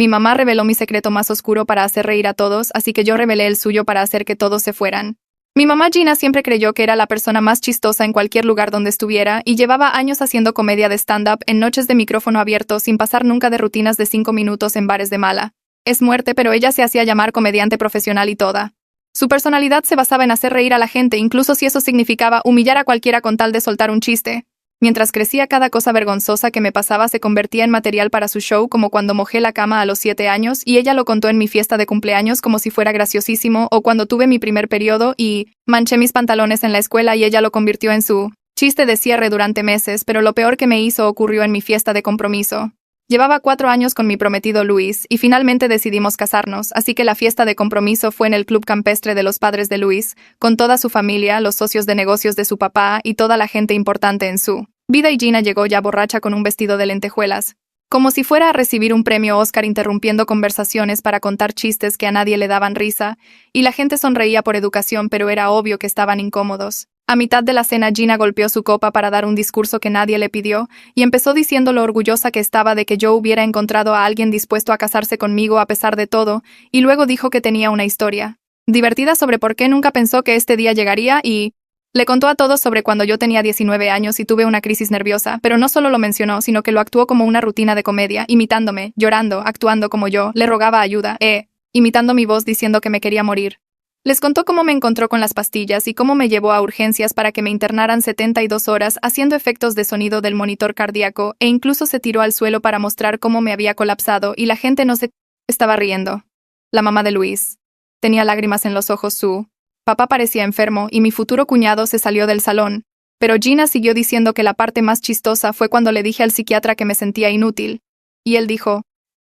Mi mamá reveló mi secreto más oscuro para hacer reír a todos, así que yo revelé el suyo para hacer que todos se fueran. Mi mamá Gina siempre creyó que era la persona más chistosa en cualquier lugar donde estuviera y llevaba años haciendo comedia de stand-up en noches de micrófono abierto sin pasar nunca de rutinas de 5 minutos en bares de mala. Es muerte, pero ella se hacía llamar comediante profesional y toda. Su personalidad se basaba en hacer reír a la gente, incluso si eso significaba humillar a cualquiera con tal de soltar un chiste. Mientras crecía, cada cosa vergonzosa que me pasaba se convertía en material para su show, como cuando mojé la cama a los 7 años y ella lo contó en mi fiesta de cumpleaños como si fuera graciosísimo, o cuando tuve mi primer periodo y manché mis pantalones en la escuela y ella lo convirtió en su chiste de cierre durante meses, pero lo peor que me hizo ocurrió en mi fiesta de compromiso. Llevaba 4 años con mi prometido Luis y finalmente decidimos casarnos, así que la fiesta de compromiso fue en el club campestre de los padres de Luis, con toda su familia, los socios de negocios de su papá y toda la gente importante en su vida, y Gina llegó ya borracha con un vestido de lentejuelas, como si fuera a recibir un premio Oscar, interrumpiendo conversaciones para contar chistes que a nadie le daban risa, y la gente sonreía por educación, pero era obvio que estaban incómodos. A mitad de la cena, Gina golpeó su copa para dar un discurso que nadie le pidió, y empezó diciendo lo orgullosa que estaba de que yo hubiera encontrado a alguien dispuesto a casarse conmigo a pesar de todo, y luego dijo que tenía una historia divertida sobre por qué nunca pensó que este día llegaría y le contó a todos sobre cuando yo tenía 19 años y tuve una crisis nerviosa, pero no solo lo mencionó, sino que lo actuó como una rutina de comedia, imitándome, llorando, actuando como yo, le rogaba ayuda, imitando mi voz diciendo que me quería morir. Les contó cómo me encontró con las pastillas y cómo me llevó a urgencias para que me internaran 72 horas haciendo efectos de sonido del monitor cardíaco, e incluso se tiró al suelo para mostrar cómo me había colapsado y la gente no se estaba riendo. La mamá de Luis tenía lágrimas en los ojos. Su papá parecía enfermo y mi futuro cuñado se salió del salón, pero Gina siguió diciendo que la parte más chistosa fue cuando le dije al psiquiatra que me sentía inútil. Y él dijo,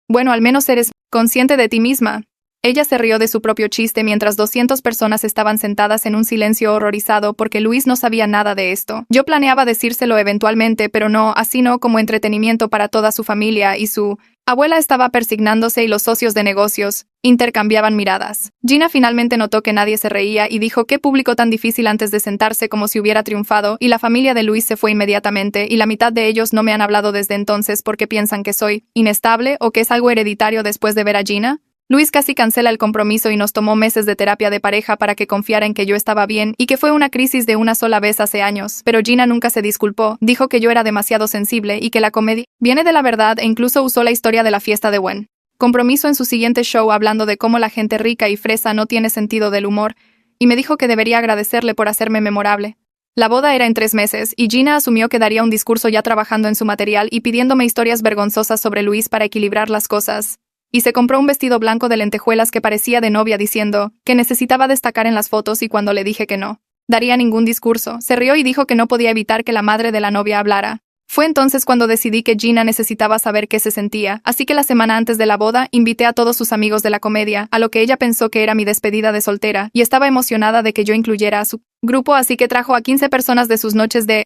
bueno, al menos eres consciente de ti misma. Ella se rió de su propio chiste mientras 200 personas estaban sentadas en un silencio horrorizado porque Luis no sabía nada de esto. Yo planeaba decírselo eventualmente, pero no, así no, como entretenimiento para toda su familia, y su abuela estaba persignándose y los socios de negocios intercambiaban miradas. Gina finalmente notó que nadie se reía y dijo qué público tan difícil antes de sentarse, como si hubiera triunfado, y la familia de Luis se fue inmediatamente, y la mitad de ellos no me han hablado desde entonces porque piensan que soy inestable o que es algo hereditario después de ver a Gina. Luis casi cancela el compromiso y nos tomó meses de terapia de pareja para que confiara en que yo estaba bien y que fue una crisis de una sola vez hace años, pero Gina nunca se disculpó, dijo que yo era demasiado sensible y que la comedia viene de la verdad, e incluso usó la historia de la fiesta de buen compromiso en su siguiente show, hablando de cómo la gente rica y fresa no tiene sentido del humor, y me dijo que debería agradecerle por hacerme memorable. La boda era en 3 meses, y Gina asumió que daría un discurso ya trabajando en su material y pidiéndome historias vergonzosas sobre Luis para equilibrar las cosas. Y se compró un vestido blanco de lentejuelas que parecía de novia, diciendo que necesitaba destacar en las fotos, y cuando le dije que no daría ningún discurso, se rió y dijo que no podía evitar que la madre de la novia hablara. Fue entonces cuando decidí que Gina necesitaba saber qué se sentía, así que la semana antes de la boda invité a todos sus amigos de la comedia, a lo que ella pensó que era mi despedida de soltera, y estaba emocionada de que yo incluyera a su grupo, así que trajo a 15 personas de sus noches de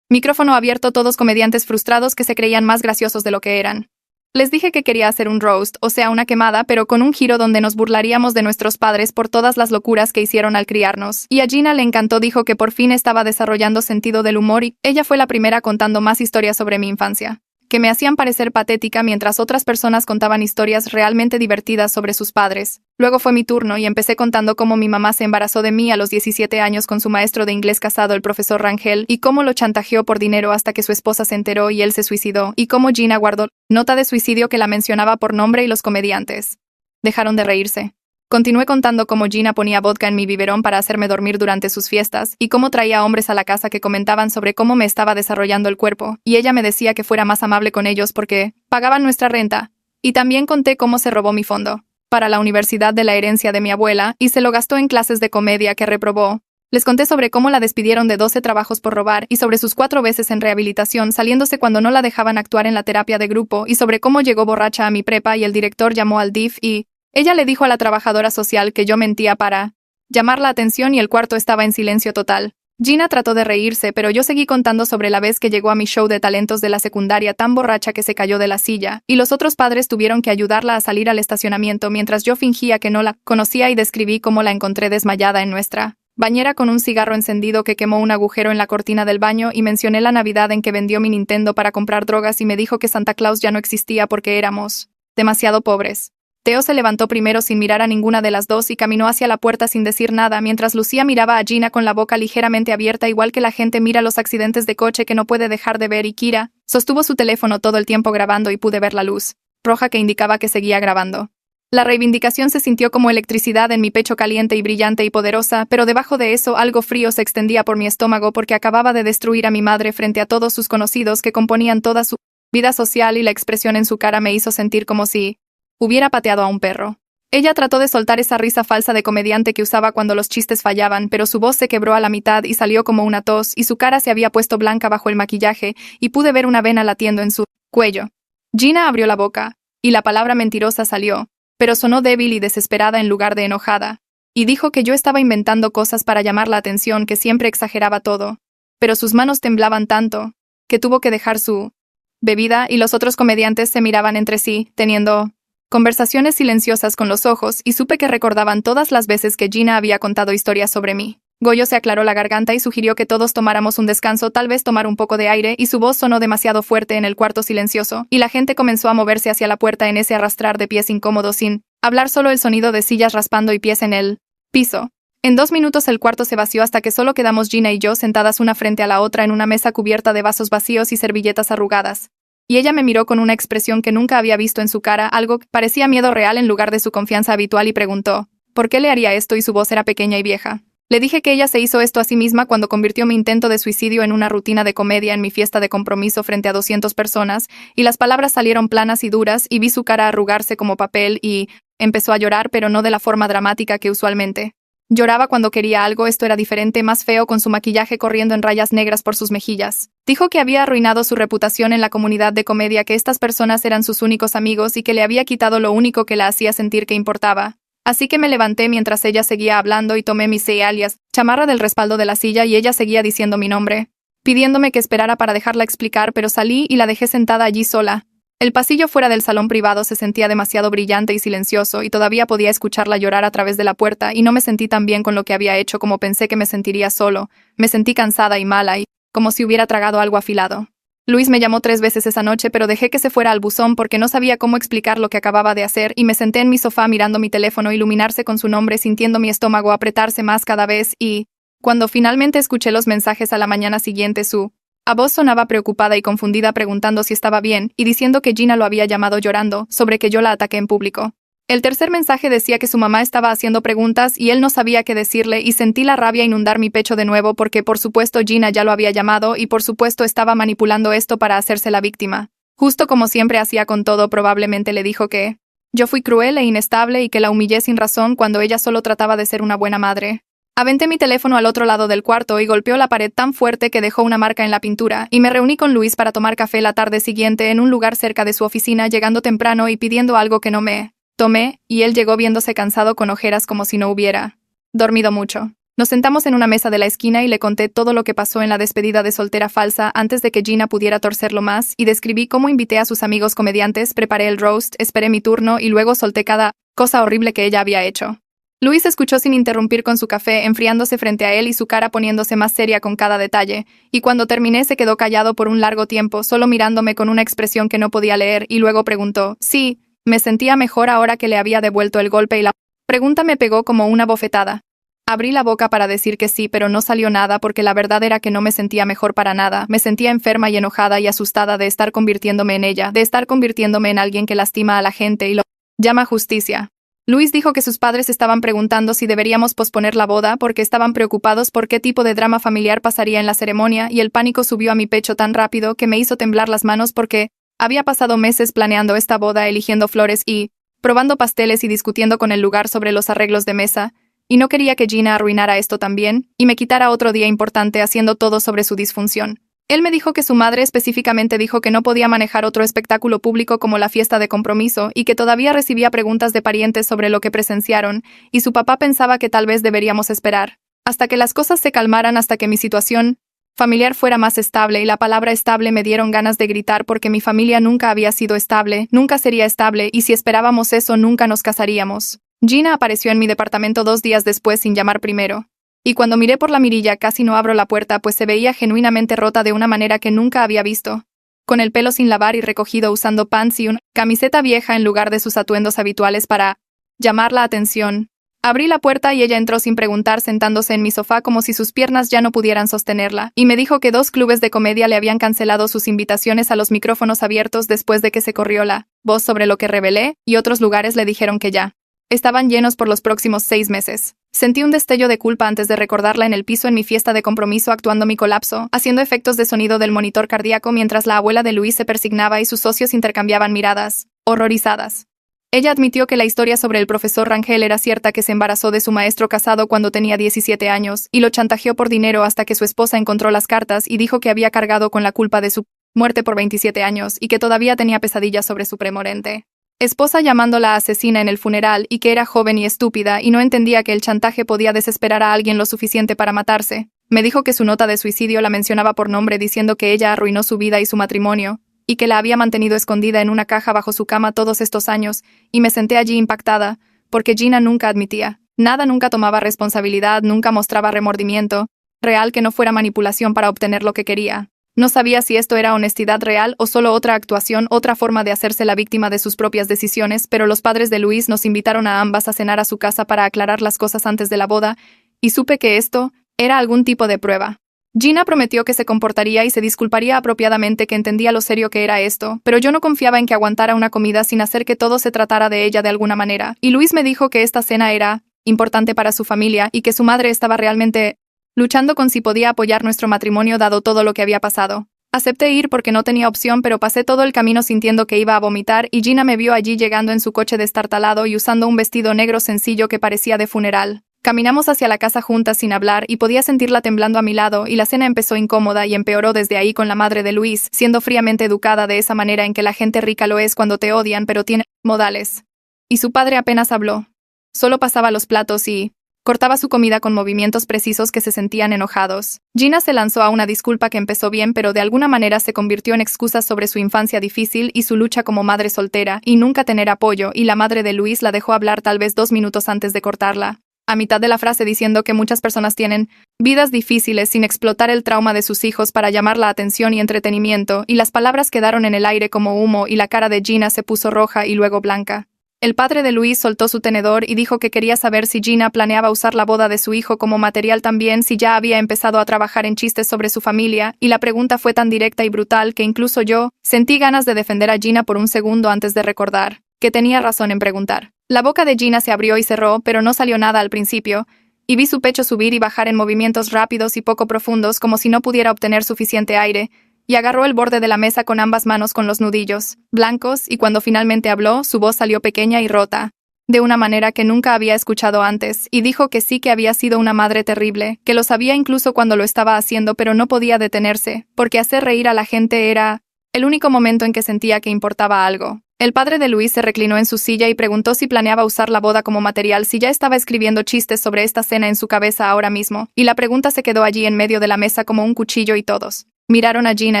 micrófono abierto, todos comediantes frustrados que se creían más graciosos de lo que eran. Les dije que quería hacer un roast, o sea, una quemada, pero con un giro donde nos burlaríamos de nuestros padres por todas las locuras que hicieron al criarnos. Y a Gina le encantó, dijo que por fin estaba desarrollando sentido del humor, y ella fue la primera contando más historias sobre mi infancia, que me hacían parecer patética, mientras otras personas contaban historias realmente divertidas sobre sus padres. Luego fue mi turno y empecé contando cómo mi mamá se embarazó de mí a los 17 años con su maestro de inglés casado, el profesor Rangel, y cómo lo chantajeó por dinero hasta que su esposa se enteró y él se suicidó, y cómo Gina guardó nota de suicidio que la mencionaba por nombre, y los comediantes dejaron de reírse. Continué contando cómo Gina ponía vodka en mi biberón para hacerme dormir durante sus fiestas, y cómo traía hombres a la casa que comentaban sobre cómo me estaba desarrollando el cuerpo, y ella me decía que fuera más amable con ellos porque pagaban nuestra renta. Y también conté cómo se robó mi fondo para la universidad de la herencia de mi abuela, y se lo gastó en clases de comedia que reprobó. Les conté sobre cómo la despidieron de 12 trabajos por robar, y sobre sus 4 veces en rehabilitación saliéndose cuando no la dejaban actuar en la terapia de grupo, y sobre cómo llegó borracha a mi prepa y el director llamó al DIF y ella le dijo a la trabajadora social que yo mentía para llamar la atención, y el cuarto estaba en silencio total. Gina trató de reírse, pero yo seguí contando sobre la vez que llegó a mi show de talentos de la secundaria tan borracha que se cayó de la silla, y los otros padres tuvieron que ayudarla a salir al estacionamiento mientras yo fingía que no la conocía, y describí cómo la encontré desmayada en nuestra bañera con un cigarro encendido que quemó un agujero en la cortina del baño, y mencioné la Navidad en que vendió mi Nintendo para comprar drogas y me dijo que Santa Claus ya no existía porque éramos Demasiado pobres. Theo se levantó primero sin mirar a ninguna de las dos y caminó hacia la puerta sin decir nada, mientras Lucía miraba a Gina con la boca ligeramente abierta, igual que la gente mira los accidentes de coche que no puede dejar de ver, y Kira sostuvo su teléfono todo el tiempo grabando y pude ver la luz roja que indicaba que seguía grabando. La reivindicación se sintió como electricidad en mi pecho, caliente y brillante y poderosa, pero debajo de eso algo frío se extendía por mi estómago porque acababa de destruir a mi madre frente a todos sus conocidos que componían toda su vida social, y la expresión en su cara me hizo sentir como si hubiera pateado a un perro. Ella trató de soltar esa risa falsa de comediante que usaba cuando los chistes fallaban, pero su voz se quebró a la mitad y salió como una tos, y su cara se había puesto blanca bajo el maquillaje, y pude ver una vena latiendo en su cuello. Gina abrió la boca, y la palabra mentirosa salió, pero sonó débil y desesperada en lugar de enojada, y dijo que yo estaba inventando cosas para llamar la atención, que siempre exageraba todo. Pero sus manos temblaban tanto que tuvo que dejar su bebida, y los otros comediantes se miraban entre sí, teniendo conversaciones silenciosas con los ojos, y supe que recordaban todas las veces que Gina había contado historias sobre mí. Goyo se aclaró la garganta y sugirió que todos tomáramos un descanso, tal vez tomar un poco de aire, y su voz sonó demasiado fuerte en el cuarto silencioso, y la gente comenzó a moverse hacia la puerta en ese arrastrar de pies incómodo, sin hablar, solo el sonido de sillas raspando y pies en el piso. En 2 minutos el cuarto se vació hasta que solo quedamos Gina y yo sentadas una frente a la otra en una mesa cubierta de vasos vacíos y servilletas arrugadas. Y ella me miró con una expresión que nunca había visto en su cara, algo que parecía miedo real en lugar de su confianza habitual, y preguntó, ¿por qué le haría esto? Y su voz era pequeña y vieja. Le dije que ella se hizo esto a sí misma cuando convirtió mi intento de suicidio en una rutina de comedia en mi fiesta de compromiso frente a 200 personas, y las palabras salieron planas y duras, y vi su cara arrugarse como papel, y empezó a llorar, pero no de la forma dramática que usualmente lloraba cuando quería algo. Esto era diferente, más feo, con su maquillaje corriendo en rayas negras por sus mejillas. Dijo que había arruinado su reputación en la comunidad de comedia, que estas personas eran sus únicos amigos y que le había quitado lo único que la hacía sentir que importaba. Así que me levanté mientras ella seguía hablando y tomé mi alias chamarra del respaldo de la silla, y ella seguía diciendo mi nombre, pidiéndome que esperara para dejarla explicar, pero salí y la dejé sentada allí sola. El pasillo fuera del salón privado se sentía demasiado brillante y silencioso, y todavía podía escucharla llorar a través de la puerta, y no me sentí tan bien con lo que había hecho como pensé que me sentiría solo. Me sentí cansada y mala, y como si hubiera tragado algo afilado. Luis me llamó 3 veces esa noche, pero dejé que se fuera al buzón porque no sabía cómo explicar lo que acababa de hacer, y me senté en mi sofá mirando mi teléfono iluminarse con su nombre, sintiendo mi estómago apretarse más cada vez, y cuando finalmente escuché los mensajes a la mañana siguiente, su voz sonaba preocupada y confundida, preguntando si estaba bien, y diciendo que Gina lo había llamado llorando, sobre que yo la ataqué en público. El tercer mensaje decía que su mamá estaba haciendo preguntas y él no sabía qué decirle, y sentí la rabia inundar mi pecho de nuevo porque por supuesto Gina ya lo había llamado y por supuesto estaba manipulando esto para hacerse la víctima. Justo como siempre hacía con todo, probablemente le dijo que yo fui cruel e inestable y que la humillé sin razón cuando ella solo trataba de ser una buena madre. Aventé mi teléfono al otro lado del cuarto y golpeó la pared tan fuerte que dejó una marca en la pintura, y me reuní con Luis para tomar café la tarde siguiente en un lugar cerca de su oficina, llegando temprano y pidiendo algo que no me tomé, y él llegó viéndose cansado con ojeras como si no hubiera dormido mucho. Nos sentamos en una mesa de la esquina y le conté todo lo que pasó en la despedida de soltera falsa antes de que Gina pudiera torcerlo más, y describí cómo invité a sus amigos comediantes, preparé el roast, esperé mi turno y luego solté cada cosa horrible que ella había hecho. Luis escuchó sin interrumpir con su café enfriándose frente a él y su cara poniéndose más seria con cada detalle, y cuando terminé se quedó callado por un largo tiempo, solo mirándome con una expresión que no podía leer, y luego preguntó, sí, me sentía mejor ahora que le había devuelto el golpe, y la pregunta me pegó como una bofetada. Abrí la boca para decir que sí, pero no salió nada porque la verdad era que no me sentía mejor para nada. Me sentía enferma y enojada y asustada de estar convirtiéndome en ella, de estar convirtiéndome en alguien que lastima a la gente y lo llama justicia. Luis dijo que sus padres estaban preguntando si deberíamos posponer la boda porque estaban preocupados por qué tipo de drama familiar pasaría en la ceremonia, y el pánico subió a mi pecho tan rápido que me hizo temblar las manos porque había pasado meses planeando esta boda, eligiendo flores y probando pasteles y discutiendo con el lugar sobre los arreglos de mesa, y no quería que Gina arruinara esto también y me quitara otro día importante haciendo todo sobre su disfunción. Él me dijo que su madre específicamente dijo que no podía manejar otro espectáculo público como la fiesta de compromiso y que todavía recibía preguntas de parientes sobre lo que presenciaron, y su papá pensaba que tal vez deberíamos esperar hasta que las cosas se calmaran, hasta que mi situación familiar fuera más estable, y la palabra estable me dieron ganas de gritar porque mi familia nunca había sido estable, nunca sería estable, y si esperábamos eso nunca nos casaríamos. Gina apareció en mi departamento 2 días después sin llamar primero. Y cuando miré por la mirilla casi no abro la puerta pues se veía genuinamente rota de una manera que nunca había visto. con el pelo sin lavar y recogido usando pants y una camiseta vieja en lugar de sus atuendos habituales para llamar la atención. Abrí la puerta y ella entró sin preguntar, sentándose en mi sofá como si sus piernas ya no pudieran sostenerla, y me dijo que 2 clubes de comedia le habían cancelado sus invitaciones a los micrófonos abiertos después de que se corrió la voz sobre lo que revelé, y otros lugares le dijeron que ya estaban llenos por los próximos 6 meses. Sentí un destello de culpa antes de recordarla en el piso en mi fiesta de compromiso, actuando mi colapso, haciendo efectos de sonido del monitor cardíaco mientras la abuela de Luis se persignaba y sus socios intercambiaban miradas horrorizadas. Ella admitió que la historia sobre el profesor Rangel era cierta, que se embarazó de su maestro casado cuando tenía 17 años, y lo chantajeó por dinero hasta que su esposa encontró las cartas y dijo que había cargado con la culpa de su muerte por 27 años y que todavía tenía pesadillas sobre su premorente esposa llamándola asesina en el funeral, y que era joven y estúpida y no entendía que el chantaje podía desesperar a alguien lo suficiente para matarse. Me dijo que su nota de suicidio la mencionaba por nombre, diciendo que ella arruinó su vida y su matrimonio, y que la había mantenido escondida en una caja bajo su cama todos estos años, y me senté allí impactada, porque Gina nunca admitía nada, nunca tomaba responsabilidad, nunca mostraba remordimiento real que no fuera manipulación para obtener lo que quería. No sabía si esto era honestidad real o solo otra actuación, otra forma de hacerse la víctima de sus propias decisiones, pero los padres de Luis nos invitaron a ambas a cenar a su casa para aclarar las cosas antes de la boda, y supe que esto era algún tipo de prueba. Gina prometió que se comportaría y se disculparía apropiadamente, que entendía lo serio que era esto, pero yo no confiaba en que aguantara una comida sin hacer que todo se tratara de ella de alguna manera, y Luis me dijo que esta cena era importante para su familia y que su madre estaba realmente luchando con si podía apoyar nuestro matrimonio dado todo lo que había pasado. Acepté ir porque no tenía opción, pero pasé todo el camino sintiendo que iba a vomitar, y Gina me vio allí llegando en su coche destartalado y usando un vestido negro sencillo que parecía de funeral. Caminamos hacia la casa juntas sin hablar y podía sentirla temblando a mi lado, y la cena empezó incómoda y empeoró desde ahí con la madre de Luis, siendo fríamente educada de esa manera en que la gente rica lo es cuando te odian pero tiene modales. Y su padre apenas habló. Solo pasaba los platos y cortaba su comida con movimientos precisos que se sentían enojados. Gina se lanzó a una disculpa que empezó bien, pero de alguna manera se convirtió en excusas sobre su infancia difícil y su lucha como madre soltera y nunca tener apoyo, y la madre de Luis la dejó hablar tal vez 2 minutos antes de cortarla, a mitad de la frase, diciendo que muchas personas tienen vidas difíciles sin explotar el trauma de sus hijos para llamar la atención y entretenimiento, y las palabras quedaron en el aire como humo y la cara de Gina se puso roja y luego blanca. El padre de Luis soltó su tenedor y dijo que quería saber si Gina planeaba usar la boda de su hijo como material también, si ya había empezado a trabajar en chistes sobre su familia, y la pregunta fue tan directa y brutal que incluso yo sentí ganas de defender a Gina por un segundo antes de recordar que tenía razón en preguntar. La boca de Gina se abrió y cerró, pero no salió nada al principio, y vi su pecho subir y bajar en movimientos rápidos y poco profundos, como si no pudiera obtener suficiente aire, y agarró el borde de la mesa con ambas manos con los nudillos blancos, y cuando finalmente habló, su voz salió pequeña y rota, de una manera que nunca había escuchado antes, y dijo que sí, que había sido una madre terrible, que lo sabía incluso cuando lo estaba haciendo, pero no podía detenerse, porque hacer reír a la gente era el único momento en que sentía que importaba algo. El padre de Luis se reclinó en su silla y preguntó si planeaba usar la boda como material, si ya estaba escribiendo chistes sobre esta cena en su cabeza ahora mismo, y la pregunta se quedó allí en medio de la mesa como un cuchillo, y todos miraron a Gina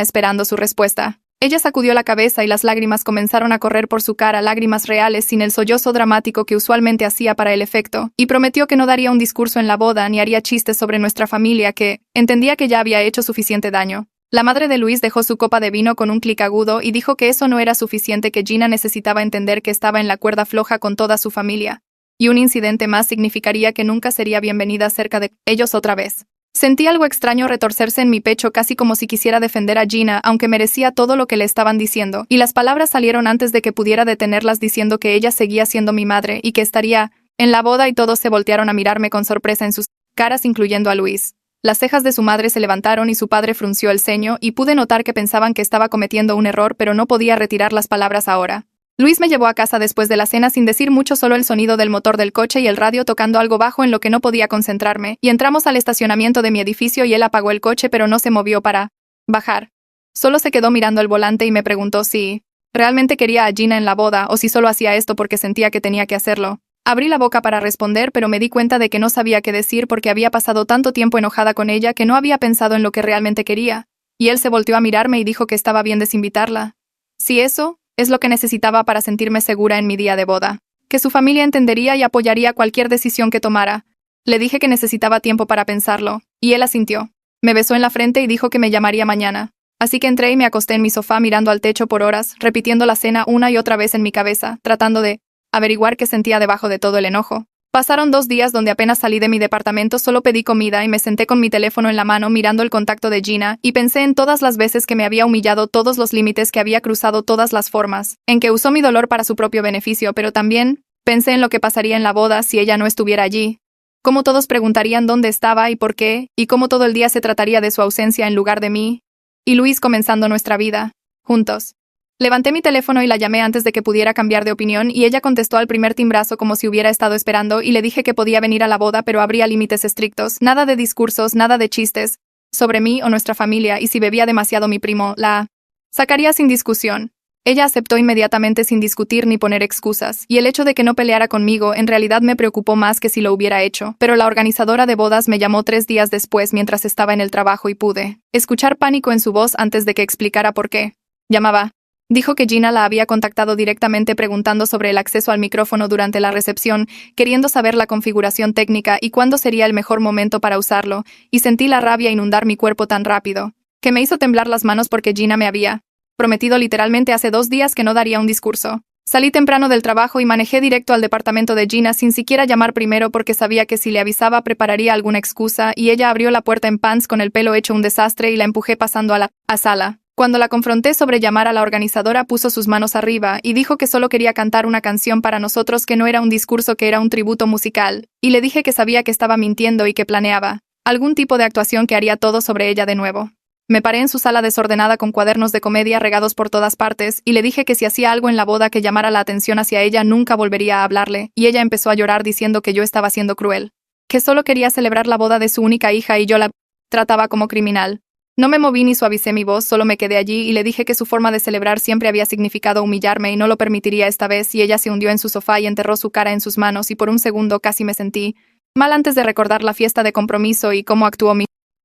esperando su respuesta. Ella sacudió la cabeza y las lágrimas comenzaron a correr por su cara, lágrimas reales sin el sollozo dramático que usualmente hacía para el efecto, y prometió que no daría un discurso en la boda ni haría chistes sobre nuestra familia, que entendía que ya había hecho suficiente daño. La madre de Luis dejó su copa de vino con un clic agudo y dijo que eso no era suficiente, que Gina necesitaba entender que estaba en la cuerda floja con toda su familia, y un incidente más significaría que nunca sería bienvenida cerca de ellos otra vez. Sentí algo extraño retorcerse en mi pecho, casi como si quisiera defender a Gina, aunque merecía todo lo que le estaban diciendo, y las palabras salieron antes de que pudiera detenerlas, diciendo que ella seguía siendo mi madre y que estaría en la boda, y todos se voltearon a mirarme con sorpresa en sus caras, incluyendo a Luis. Las cejas de su madre se levantaron y su padre frunció el ceño, y pude notar que pensaban que estaba cometiendo un error, pero no podía retirar las palabras ahora. Luis me llevó a casa después de la cena sin decir mucho, solo el sonido del motor del coche y el radio tocando algo bajo en lo que no podía concentrarme, y entramos al estacionamiento de mi edificio y él apagó el coche, pero no se movió para bajar. Solo se quedó mirando el volante y me preguntó si realmente quería a Gina en la boda o si solo hacía esto porque sentía que tenía que hacerlo. Abrí la boca para responder, pero me di cuenta de que no sabía qué decir porque había pasado tanto tiempo enojada con ella que no había pensado en lo que realmente quería, y él se volteó a mirarme y dijo que estaba bien desinvitarla. Si eso es lo que necesitaba para sentirme segura en mi día de boda, que su familia entendería y apoyaría cualquier decisión que tomara. Le dije que necesitaba tiempo para pensarlo, y él asintió. Me besó en la frente y dijo que me llamaría mañana. Así que entré y me acosté en mi sofá mirando al techo por horas, repitiendo la cena una y otra vez en mi cabeza, tratando de averiguar qué sentía debajo de todo el enojo. Pasaron 2 días donde apenas salí de mi departamento, solo pedí comida y me senté con mi teléfono en la mano mirando el contacto de Gina, y pensé en todas las veces que me había humillado, todos los límites que había cruzado, todas las formas en que usó mi dolor para su propio beneficio, pero también pensé en lo que pasaría en la boda si ella no estuviera allí. Cómo todos preguntarían dónde estaba y por qué, y cómo todo el día se trataría de su ausencia en lugar de mí. Y Luis comenzando nuestra vida juntos. Levanté mi teléfono y la llamé antes de que pudiera cambiar de opinión, y ella contestó al primer timbrazo como si hubiera estado esperando, y le dije que podía venir a la boda, pero habría límites estrictos, nada de discursos, nada de chistes sobre mí o nuestra familia, y si bebía demasiado mi primo, la sacaría sin discusión. Ella aceptó inmediatamente sin discutir ni poner excusas, y el hecho de que no peleara conmigo en realidad me preocupó más que si lo hubiera hecho, pero la organizadora de bodas me llamó 3 días después mientras estaba en el trabajo y pude escuchar pánico en su voz antes de que explicara por qué llamaba. Dijo que Gina la había contactado directamente preguntando sobre el acceso al micrófono durante la recepción, queriendo saber la configuración técnica y cuándo sería el mejor momento para usarlo, y sentí la rabia inundar mi cuerpo tan rápido, que me hizo temblar las manos porque Gina me había prometido literalmente hace 2 días que no daría un discurso. Salí temprano del trabajo y manejé directo al departamento de Gina sin siquiera llamar primero porque sabía que si le avisaba prepararía alguna excusa, y ella abrió la puerta en pants con el pelo hecho un desastre y la empujé pasando a la sala. Cuando la confronté sobre llamar a la organizadora, puso sus manos arriba y dijo que solo quería cantar una canción para nosotros, que no era un discurso, que era un tributo musical, y le dije que sabía que estaba mintiendo y que planeaba algún tipo de actuación que haría todo sobre ella de nuevo. Me paré en su sala desordenada con cuadernos de comedia regados por todas partes, y le dije que si hacía algo en la boda que llamara la atención hacia ella, nunca volvería a hablarle, y ella empezó a llorar diciendo que yo estaba siendo cruel, que solo quería celebrar la boda de su única hija y yo la trataba como criminal. No me moví ni suavicé mi voz, solo me quedé allí y le dije que su forma de celebrar siempre había significado humillarme y no lo permitiría esta vez, y ella se hundió en su sofá y enterró su cara en sus manos, y por un segundo casi me sentí mal antes de recordar la fiesta de compromiso y cómo actuó mi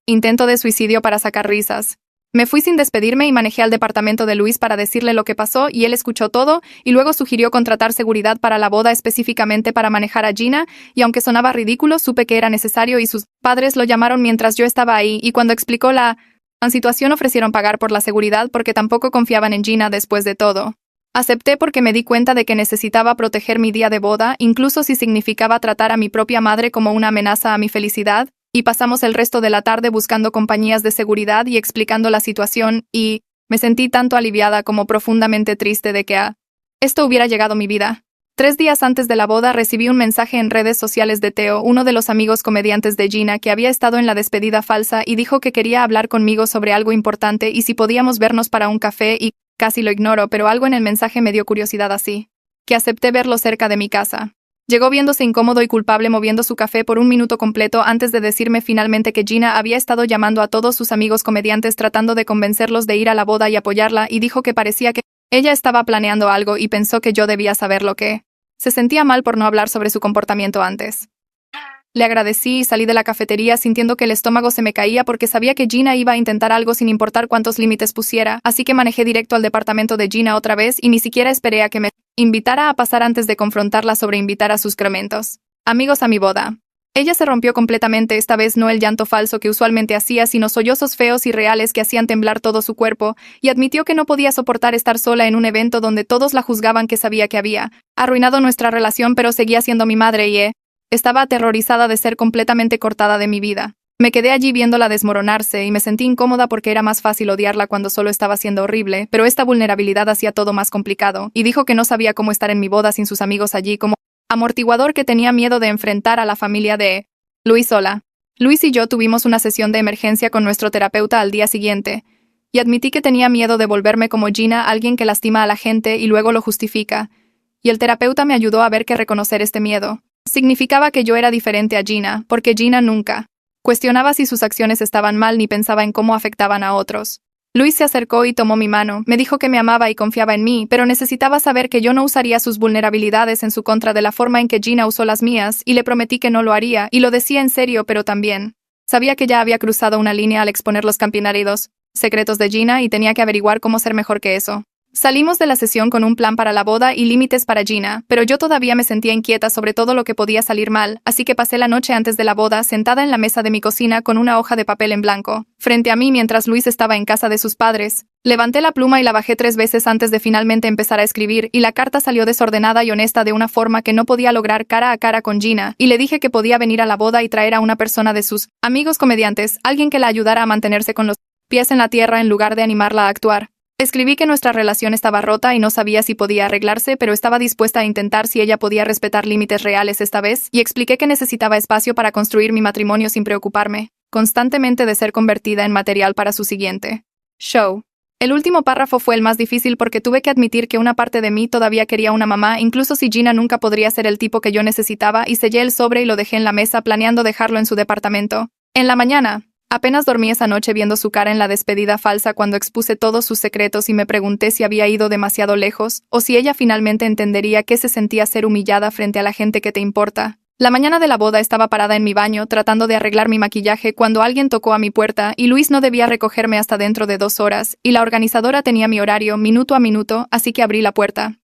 intento de suicidio para sacar risas. Me fui sin despedirme y manejé al departamento de Luis para decirle lo que pasó, y él escuchó todo, y luego sugirió contratar seguridad para la boda específicamente para manejar a Gina, y aunque sonaba ridículo, supe que era necesario y sus padres lo llamaron mientras yo estaba ahí, y cuando explicó la situación ofrecieron pagar por la seguridad porque tampoco confiaban en Gina después de todo. Acepté porque me di cuenta de que necesitaba proteger mi día de boda, incluso si significaba tratar a mi propia madre como una amenaza a mi felicidad, y pasamos el resto de la tarde buscando compañías de seguridad y explicando la situación, y me sentí tanto aliviada como profundamente triste de que esto hubiera llegado a mi vida. 3 días antes de la boda recibí un mensaje en redes sociales de Theo, uno de los amigos comediantes de Gina, que había estado en la despedida falsa, y dijo que quería hablar conmigo sobre algo importante y si podíamos vernos para un café, y casi lo ignoro, pero algo en el mensaje me dio curiosidad, así que acepté verlo cerca de mi casa. Llegó viéndose incómodo y culpable moviendo su café por un minuto completo antes de decirme finalmente que Gina había estado llamando a todos sus amigos comediantes tratando de convencerlos de ir a la boda y apoyarla, y dijo que parecía que ella estaba planeando algo y pensó que yo debía saber lo que. Se sentía mal por no hablar sobre su comportamiento antes. Le agradecí y salí de la cafetería sintiendo que el estómago se me caía porque sabía que Gina iba a intentar algo sin importar cuántos límites pusiera, así que manejé directo al departamento de Gina otra vez y ni siquiera esperé a que me invitara a pasar antes de confrontarla sobre invitar a sus crementos. Amigos a mi boda. Ella se rompió completamente, esta vez no el llanto falso que usualmente hacía, sino sollozos feos y reales que hacían temblar todo su cuerpo, y admitió que no podía soportar estar sola en un evento donde todos la juzgaban, que sabía que había arruinado nuestra relación, pero seguía siendo mi madre y estaba aterrorizada de ser completamente cortada de mi vida. Me quedé allí viéndola desmoronarse y me sentí incómoda porque era más fácil odiarla cuando solo estaba siendo horrible, pero esta vulnerabilidad hacía todo más complicado, y dijo que no sabía cómo estar en mi boda sin sus amigos allí, como amortiguador, que tenía miedo de enfrentar a la familia de Luis sola. Luis y yo tuvimos una sesión de emergencia con nuestro terapeuta al día siguiente, y admití que tenía miedo de volverme como Gina, alguien que lastima a la gente y luego lo justifica, y el terapeuta me ayudó a ver que reconocer este miedo significaba que yo era diferente a Gina, porque Gina nunca cuestionaba si sus acciones estaban mal ni pensaba en cómo afectaban a otros. Luis se acercó y tomó mi mano, me dijo que me amaba y confiaba en mí, pero necesitaba saber que yo no usaría sus vulnerabilidades en su contra de la forma en que Gina usó las mías, y le prometí que no lo haría, y lo decía en serio, pero también sabía que ya había cruzado una línea al exponer los campeonatos secretos de Gina y tenía que averiguar cómo ser mejor que eso. Salimos de la sesión con un plan para la boda y límites para Gina, pero yo todavía me sentía inquieta sobre todo lo que podía salir mal, así que pasé la noche antes de la boda sentada en la mesa de mi cocina con una hoja de papel en blanco, frente a mí mientras Luis estaba en casa de sus padres. Levanté la pluma y la bajé 3 veces antes de finalmente empezar a escribir, y la carta salió desordenada y honesta de una forma que no podía lograr cara a cara con Gina, y le dije que podía venir a la boda y traer a una persona de sus amigos comediantes, alguien que la ayudara a mantenerse con los pies en la tierra en lugar de animarla a actuar. Escribí que nuestra relación estaba rota y no sabía si podía arreglarse, pero estaba dispuesta a intentar si ella podía respetar límites reales esta vez, y expliqué que necesitaba espacio para construir mi matrimonio sin preocuparme constantemente de ser convertida en material para su siguiente show. El último párrafo fue el más difícil porque tuve que admitir que una parte de mí todavía quería una mamá, incluso si Gina nunca podría ser el tipo que yo necesitaba, y sellé el sobre y lo dejé en la mesa planeando dejarlo en su departamento. En la mañana, apenas dormí esa noche viendo su cara en la despedida falsa cuando expuse todos sus secretos y me pregunté si había ido demasiado lejos, o si ella finalmente entendería qué se sentía ser humillada frente a la gente que te importa. La mañana de la boda estaba parada en mi baño tratando de arreglar mi maquillaje cuando alguien tocó a mi puerta y Luis no debía recogerme hasta dentro de 2 horas, y la organizadora tenía mi horario minuto a minuto, así que abrí la puerta.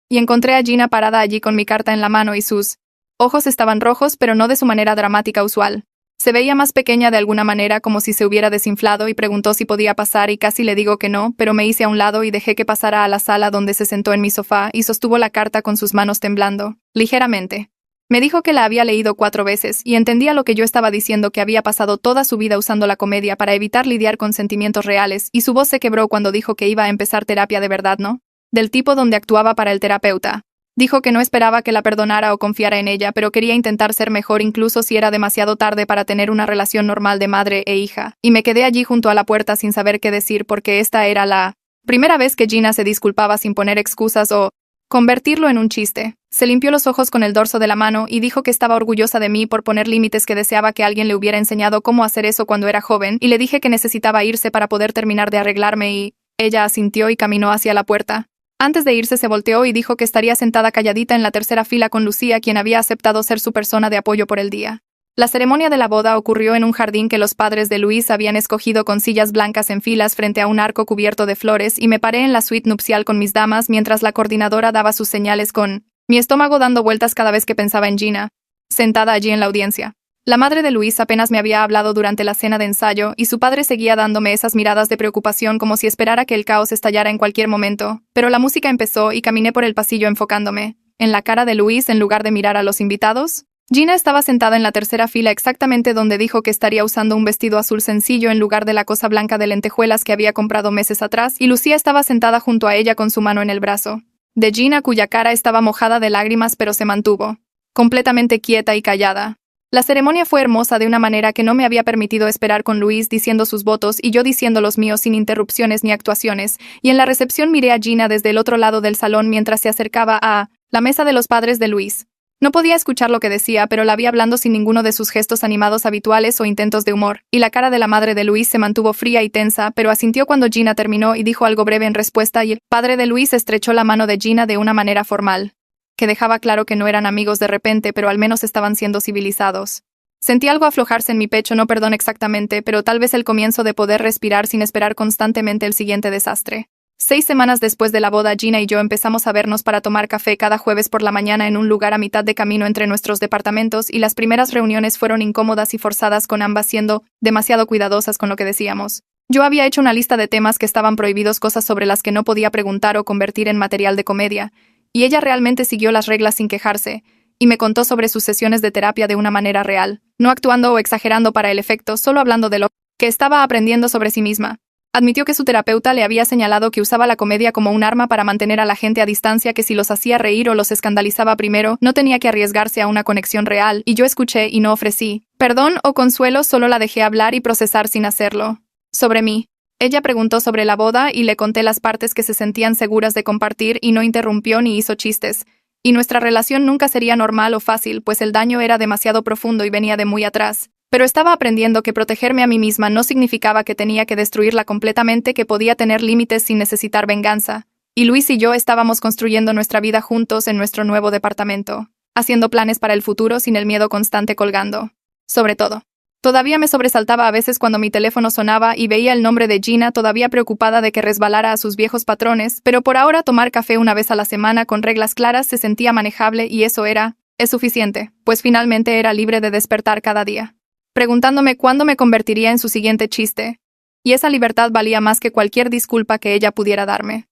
Y encontré a Gina parada allí con mi carta en la mano y sus ojos estaban rojos, pero no de su manera dramática usual. Se veía más pequeña de alguna manera, como si se hubiera desinflado, y preguntó si podía pasar y casi le digo que no, pero me hice a un lado y dejé que pasara a la sala donde se sentó en mi sofá y sostuvo la carta con sus manos temblando, ligeramente. Me dijo que la había leído 4 veces y entendía lo que yo estaba diciendo, que había pasado toda su vida usando la comedia para evitar lidiar con sentimientos reales, y su voz se quebró cuando dijo que iba a empezar terapia de verdad, ¿no? Del tipo donde actuaba para el terapeuta. Dijo que no esperaba que la perdonara o confiara en ella, pero quería intentar ser mejor incluso si era demasiado tarde para tener una relación normal de madre e hija, y me quedé allí junto a la puerta sin saber qué decir porque esta era la primera vez que Gina se disculpaba sin poner excusas o convertirlo en un chiste. Se limpió los ojos con el dorso de la mano y dijo que estaba orgullosa de mí por poner límites, que deseaba que alguien le hubiera enseñado cómo hacer eso cuando era joven, y le dije que necesitaba irse para poder terminar de arreglarme y ella asintió y caminó hacia la puerta. Antes de irse se volteó y dijo que estaría sentada calladita en la tercera fila con Lucía, quien había aceptado ser su persona de apoyo por el día. La ceremonia de la boda ocurrió en un jardín que los padres de Luis habían escogido con sillas blancas en filas frente a un arco cubierto de flores, y me paré en la suite nupcial con mis damas mientras la coordinadora daba sus señales, con mi estómago dando vueltas cada vez que pensaba en Gina, sentada allí en la audiencia. La madre de Luis apenas me había hablado durante la cena de ensayo, y su padre seguía dándome esas miradas de preocupación como si esperara que el caos estallara en cualquier momento, pero la música empezó y caminé por el pasillo enfocándome en la cara de Luis en lugar de mirar a los invitados. Gina estaba sentada en la tercera fila exactamente donde dijo que estaría usando un vestido azul sencillo en lugar de la cosa blanca de lentejuelas que había comprado meses atrás, y Lucía estaba sentada junto a ella con su mano en el brazo de Gina, cuya cara estaba mojada de lágrimas, pero se mantuvo completamente quieta y callada. La ceremonia fue hermosa de una manera que no me había permitido esperar, con Luis diciendo sus votos y yo diciendo los míos sin interrupciones ni actuaciones, y en la recepción miré a Gina desde el otro lado del salón mientras se acercaba a la mesa de los padres de Luis. No podía escuchar lo que decía, pero la vi hablando sin ninguno de sus gestos animados habituales o intentos de humor, y la cara de la madre de Luis se mantuvo fría y tensa, pero asintió cuando Gina terminó y dijo algo breve en respuesta, y el padre de Luis estrechó la mano de Gina de una manera formal, que dejaba claro que no eran amigos de repente, pero al menos estaban siendo civilizados. Sentí algo aflojarse en mi pecho, no perdón exactamente, pero tal vez el comienzo de poder respirar sin esperar constantemente el siguiente desastre. 6 semanas después de la boda, Gina y yo empezamos a vernos para tomar café cada jueves por la mañana en un lugar a mitad de camino entre nuestros departamentos, y las primeras reuniones fueron incómodas y forzadas, con ambas siendo demasiado cuidadosas con lo que decíamos. Yo había hecho una lista de temas que estaban prohibidos, cosas sobre las que no podía preguntar o convertir en material de comedia, y ella realmente siguió las reglas sin quejarse, y me contó sobre sus sesiones de terapia de una manera real, no actuando o exagerando para el efecto, solo hablando de lo que estaba aprendiendo sobre sí misma. Admitió que su terapeuta le había señalado que usaba la comedia como un arma para mantener a la gente a distancia, que si los hacía reír o los escandalizaba primero, no tenía que arriesgarse a una conexión real, y yo escuché y no ofrecí perdón o consuelo, solo la dejé hablar y procesar sin hacerlo. Sobre mí. Ella preguntó sobre la boda y le conté las partes que se sentían seguras de compartir, y no interrumpió ni hizo chistes. Y nuestra relación nunca sería normal o fácil, pues el daño era demasiado profundo y venía de muy atrás. Pero estaba aprendiendo que protegerme a mí misma no significaba que tenía que destruirla completamente, que podía tener límites sin necesitar venganza. Y Luis y yo estábamos construyendo nuestra vida juntos en nuestro nuevo departamento, haciendo planes para el futuro sin el miedo constante colgando. Sobre todo, Todavía me sobresaltaba a veces cuando mi teléfono sonaba y veía el nombre de Gina, todavía preocupada de que resbalara a sus viejos patrones, pero por ahora tomar café una vez a la semana con reglas claras se sentía manejable y eso es suficiente, pues finalmente era libre de despertar cada día, preguntándome cuándo me convertiría en su siguiente chiste. Y esa libertad valía más que cualquier disculpa que ella pudiera darme.